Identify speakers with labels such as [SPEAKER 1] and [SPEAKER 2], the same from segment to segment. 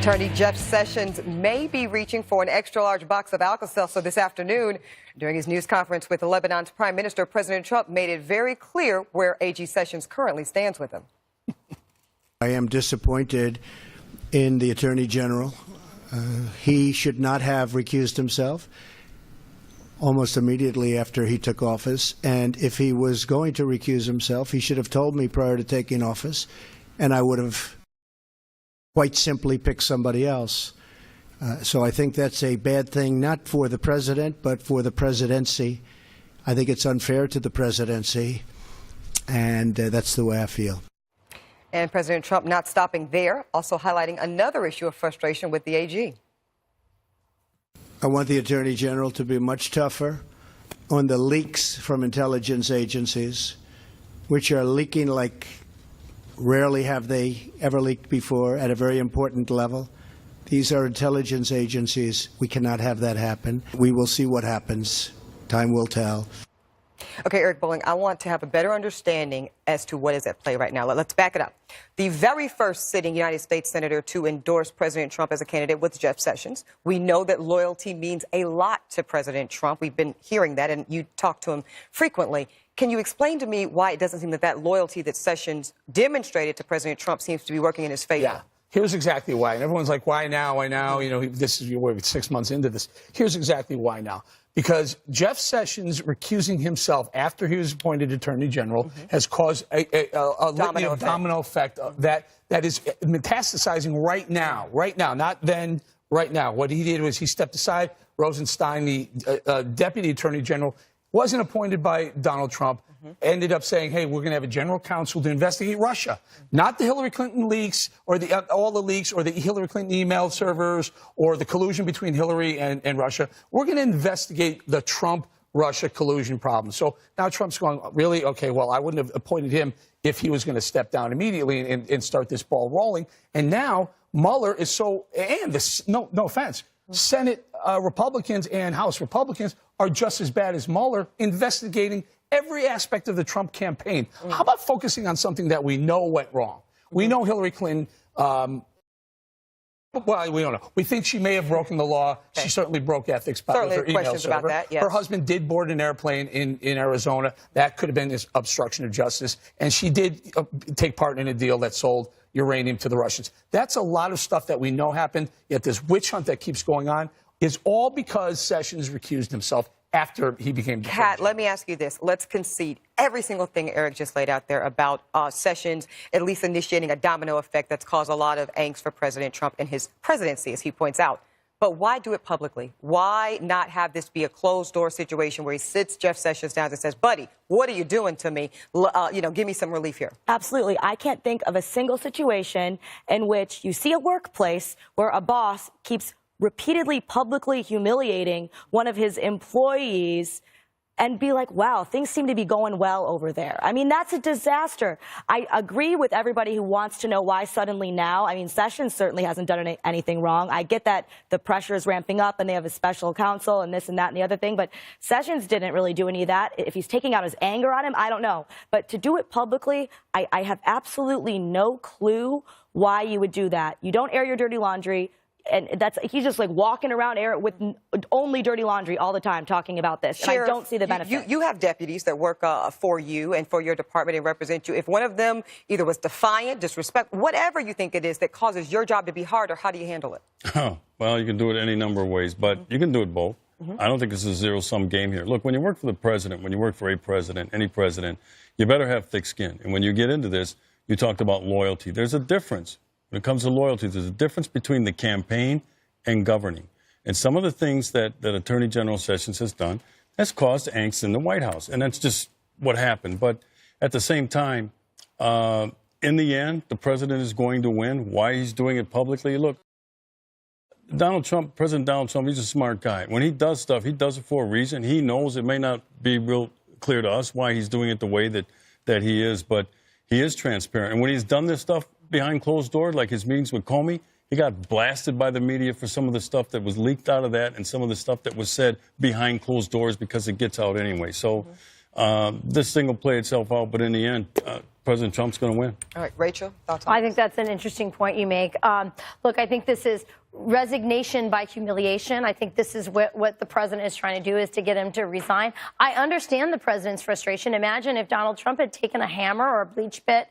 [SPEAKER 1] Attorney Jeff Sessions may be reaching for an extra-large box of Alka-Seltzer this afternoon. During his news conference with Lebanon's Prime Minister, President Trump made it very clear where AG Sessions currently stands with him.
[SPEAKER 2] I am disappointed in the Attorney General. He should not have recused himself almost immediately after he took office. And if he was going to recuse himself, he should have told me prior to taking office, and I would have quite simply pick somebody else. So I think that's a bad thing, not for the president, but for the presidency. I think it's unfair to the presidency, and that's the way I feel.
[SPEAKER 1] And President Trump not stopping there, also highlighting another issue of frustration with the AG.
[SPEAKER 2] I want the Attorney General to be much tougher on the leaks from intelligence agencies, which are leaking like rarely have they ever leaked before at a very important level. These are intelligence agencies. We cannot have that happen. We will see what happens. Time will tell.
[SPEAKER 1] Okay, Eric Bolling, I want to have a better understanding as to what is at play right now. Let's back it up. The very first sitting United States senator to endorse President Trump as a candidate was Jeff Sessions. We know that loyalty means a lot to President Trump. We've been hearing that, and you talk to him frequently. Can you explain to me why it doesn't seem that that loyalty that Sessions demonstrated to President Trump seems to be working in his favor?
[SPEAKER 3] Yeah. Here's exactly why. And everyone's like, why now? Why now? You know, this is, we're 6 months into this. Here's exactly why now. Because Jeff Sessions recusing himself after he was appointed Attorney General has caused a domino effect that is metastasizing right now, not then, right now. What he did was he stepped aside. Rosenstein, the Deputy Attorney General, wasn't appointed by Donald Trump, ended up saying, hey, we're going to have a general counsel to investigate Russia. Not the Hillary Clinton leaks or all the leaks or the Hillary Clinton email servers or the collusion between Hillary and Russia. We're going to investigate the Trump-Russia collusion problem. So now Trump's going, really? Okay, well, I wouldn't have appointed him if he was going to step down immediately and start this ball rolling. And now Mueller is so, and this, no offense, Senate Republicans and House Republicans are just as bad as Mueller investigating every aspect of the Trump campaign. How about focusing on something that we know went wrong? We know Hillary Clinton, well, we don't know. We think she may have broken the law. Okay. She certainly broke ethics by her email server. About that, yes. Her husband did board an airplane in Arizona. That could have been this obstruction of justice. And she did take part in a deal that sold uranium to the Russians. That's a lot of stuff that we know happened, yet this witch hunt that keeps going on is all because Sessions recused himself after he became the president.
[SPEAKER 1] Let me ask you this. Let's concede every single thing Eric just laid out there about Sessions at least initiating a domino effect that's caused a lot of angst for President Trump in his presidency, as he points out. But why do it publicly? Why not have this be a closed-door situation where he sits Jeff Sessions down and says, buddy, what are you doing to me? Give me some relief here.
[SPEAKER 4] Absolutely. I can't think of a single situation in which you see a workplace where a boss keeps repeatedly publicly humiliating one of his employees and be like, wow, things seem to be going well over there. I mean, that's a disaster. I agree with everybody who wants to know why suddenly now. I mean, Sessions certainly hasn't done anything wrong. I get that the pressure is ramping up and they have a special counsel and this and that and the other thing, but Sessions didn't really do any of that. If he's taking out his anger on him, I don't know. But to do it publicly, I have absolutely no clue why you would do that. You don't air your dirty laundry. And he's just like walking around with only dirty laundry all the time talking about this. And I don't see the benefit.
[SPEAKER 1] You have deputies that work for you and for your department and represent you. If one of them either was defiant, disrespect, whatever you think it is that causes your job to be harder, how do you handle it?
[SPEAKER 5] Oh, well, you can do it any number of ways, but you can do it both. I don't think this is a zero-sum game here. Look, when you work for the president, when you work for a president, any president, you better have thick skin. And when you get into this, you talked about loyalty. There's a difference. When it comes to loyalty, there's a difference between the campaign and governing. And some of the things that Attorney General Sessions has done has caused angst in the White House. And that's just what happened. But at the same time, in the end, the president is going to win. Why he's doing it publicly? Look, President Donald Trump, he's a smart guy. When he does stuff, he does it for a reason. He knows it may not be real clear to us why he's doing it the way that he is, but he is transparent. And when he's done this stuff behind closed doors, like his meetings with Comey, he got blasted by the media for some of the stuff that was leaked out of that and some of the stuff that was said behind closed doors because it gets out anyway. So this thing will play itself out. But in the end, President Trump's going to win.
[SPEAKER 1] All right, Rachel, thoughts on
[SPEAKER 6] I think that's an interesting point you make. Look, I think this is resignation by humiliation. I think this is what the president is trying to do, is to get him to resign. I understand the president's frustration. Imagine if Donald Trump had taken a hammer or a bleach bit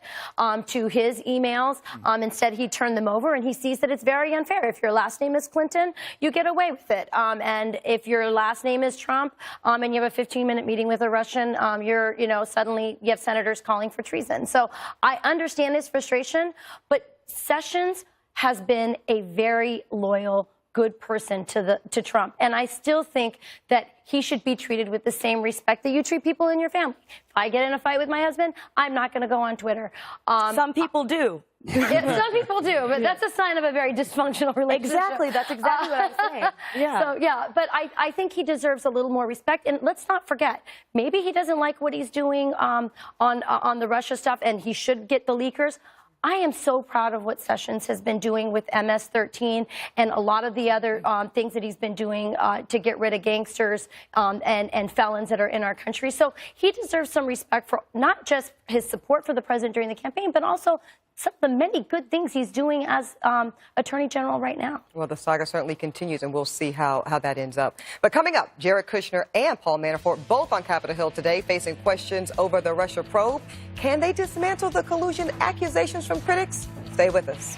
[SPEAKER 6] to his emails. Instead, he turned them over, and he sees that it's very unfair. If your last name is Clinton, you get away with it. And if your last name is Trump and you have a 15-minute meeting with a Russian, suddenly you have senators calling for treason. So I understand his frustration, but Sessions has been a very loyal, good person to Trump. And I still think that he should be treated with the same respect that you treat people in your family. If I get in a fight with my husband, I'm not going to go on Twitter.
[SPEAKER 4] Some people do.
[SPEAKER 6] Yeah, some people do, but that's a sign of a very dysfunctional relationship.
[SPEAKER 4] Exactly. That's exactly what I'm saying. Yeah.
[SPEAKER 6] So, yeah, but I think he deserves a little more respect. And let's not forget, maybe he doesn't like what he's doing on the Russia stuff, and he should get the leakers. I am so proud of what Sessions has been doing with MS-13 and a lot of the other things that he's been doing to get rid of gangsters and felons that are in our country. So he deserves some respect for not just his support for the president during the campaign, but also some of the many good things he's doing as Attorney General right now.
[SPEAKER 1] Well, the saga certainly continues, and we'll see how that ends up. But coming up, Jared Kushner and Paul Manafort both on Capitol Hill today facing questions over the Russia probe. Can they dismantle the collusion accusations from critics? Stay with us.